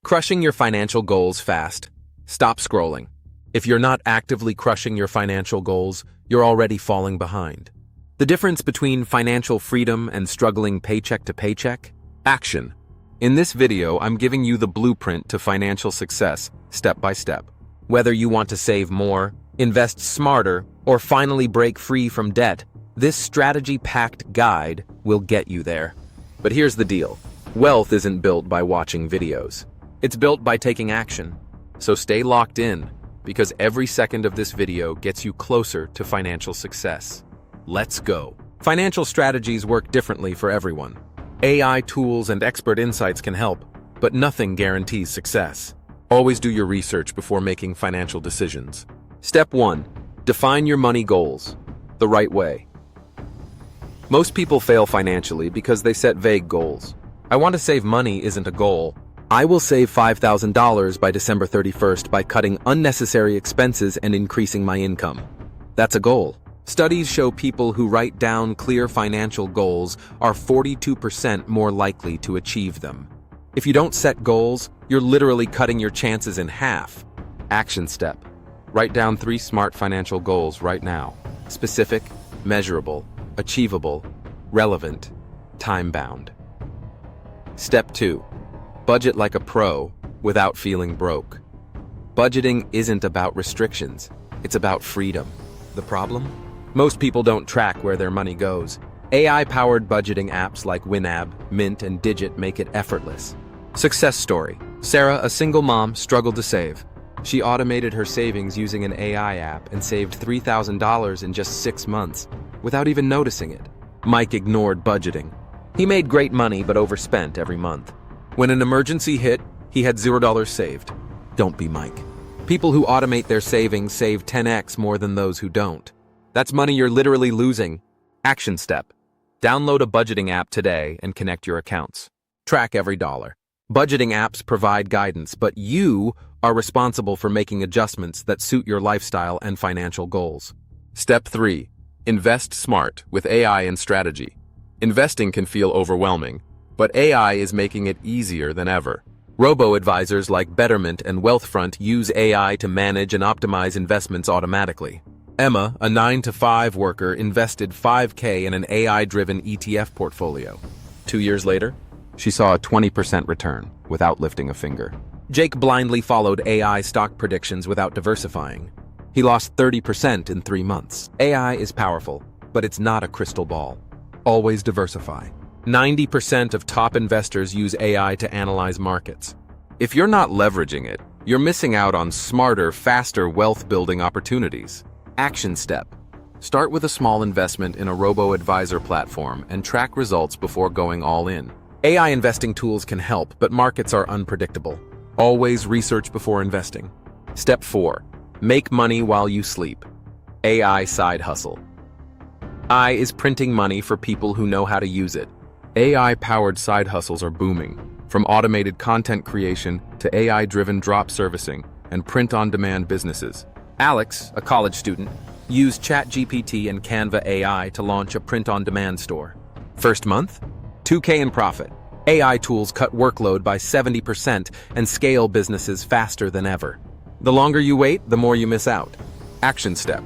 Crushing your financial goals fast. Stop scrolling. If you're not actively crushing your financial goals, you're already falling behind. The difference between financial freedom and struggling paycheck to paycheck? Action. In this video, I'm giving you the blueprint to financial success, step by step. Whether you want to save more, invest smarter, or finally break free from debt, this strategy-packed guide will get you there. But here's the deal. Wealth isn't built by watching videos. It's built by taking action. So stay locked in, because every second of this video gets you closer to financial success. Let's go. Financial strategies work differently for everyone. AI tools and expert insights can help, but nothing guarantees success. Always do your research before making financial decisions. Step 1. Define your money goals the right way. Most people fail financially because they set vague goals. I want to save money isn't a goal. I will save $5,000 by December 31st by cutting unnecessary expenses and increasing my income. That's a goal. Studies show people who write down clear financial goals are 42% more likely to achieve them. If you don't set goals, you're literally cutting your chances in half. Action step. Write down 3 smart financial goals right now. Specific, measurable, achievable, relevant, time-bound. Step 2. Budget like a pro without feeling broke. Budgeting isn't about restrictions, it's about freedom. The problem? Most people don't track where their money goes. AI-powered budgeting apps like WinAb, Mint, and Digit make it effortless. Success story. Sarah, a single mom, struggled to save. She automated her savings using an AI app and saved $3,000 in just 6 months, without even noticing it. Mike ignored budgeting. He made great money but overspent every month. When an emergency hit, he had $0 saved. Don't be Mike. People who automate their savings save 10x more than those who don't. That's money you're literally losing. Action step. Download a budgeting app today and connect your accounts. Track every dollar. Budgeting apps provide guidance, but you are responsible for making adjustments that suit your lifestyle and financial goals. Step 3. Invest smart with AI and strategy. Investing can feel overwhelming, but AI is making it easier than ever. Robo-advisors like Betterment and Wealthfront use AI to manage and optimize investments automatically. Emma, a 9-to-5 worker, invested $5,000 in an AI-driven ETF portfolio. 2 years later, she saw a 20% return without lifting a finger. Jake blindly followed AI stock predictions without diversifying. He lost 30% in 3 months. AI is powerful, but it's not a crystal ball. Always diversify. 90% of top investors use AI to analyze markets. If you're not leveraging it, you're missing out on smarter, faster wealth-building opportunities. Action step. Start with a small investment in a robo-advisor platform and track results before going all in. AI investing tools can help, but markets are unpredictable. Always research before investing. Step 4. Make money while you sleep. AI side hustle. AI is printing money for people who know how to use it. AI-powered side hustles are booming, from automated content creation to AI-driven drop servicing and print-on-demand businesses. Alex, a college student, used ChatGPT and Canva AI to launch a print-on-demand store. First month, $2,000 in profit. AI tools cut workload by 70% and scale businesses faster than ever. The longer you wait, the more you miss out. Action step.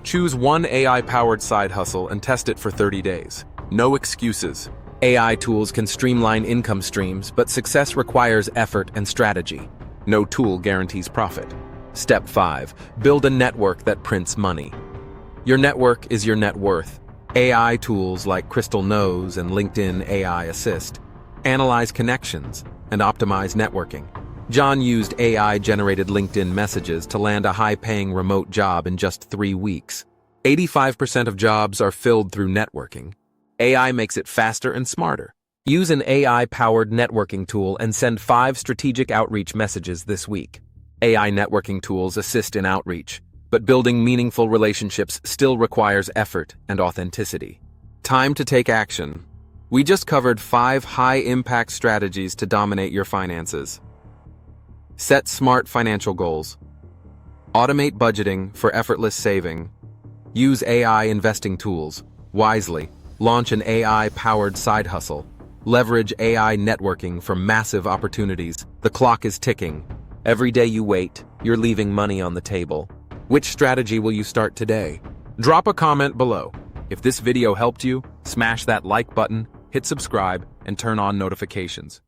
Choose one AI-powered side hustle and test it for 30 days. No excuses. AI tools can streamline income streams, but success requires effort and strategy. No tool guarantees profit. Step 5. Build a network that prints money. Your network is your net worth. AI tools like Crystal Knows and LinkedIn AI Assist analyze connections and optimize networking. John used AI-generated LinkedIn messages to land a high-paying remote job in just 3 weeks. 85% of jobs are filled through networking. AI makes it faster and smarter. Use an AI-powered networking tool and send 5 strategic outreach messages this week. AI networking tools assist in outreach, but building meaningful relationships still requires effort and authenticity. Time to take action. We just covered 5 high-impact strategies to dominate your finances. Set smart financial goals. Automate budgeting for effortless saving. Use AI investing tools wisely. Launch an AI-powered side hustle. Leverage AI networking for massive opportunities. The clock is ticking. Every day you wait, you're leaving money on the table. Which strategy will you start today? Drop a comment below. If this video helped you, smash that like button, hit subscribe, and turn on notifications.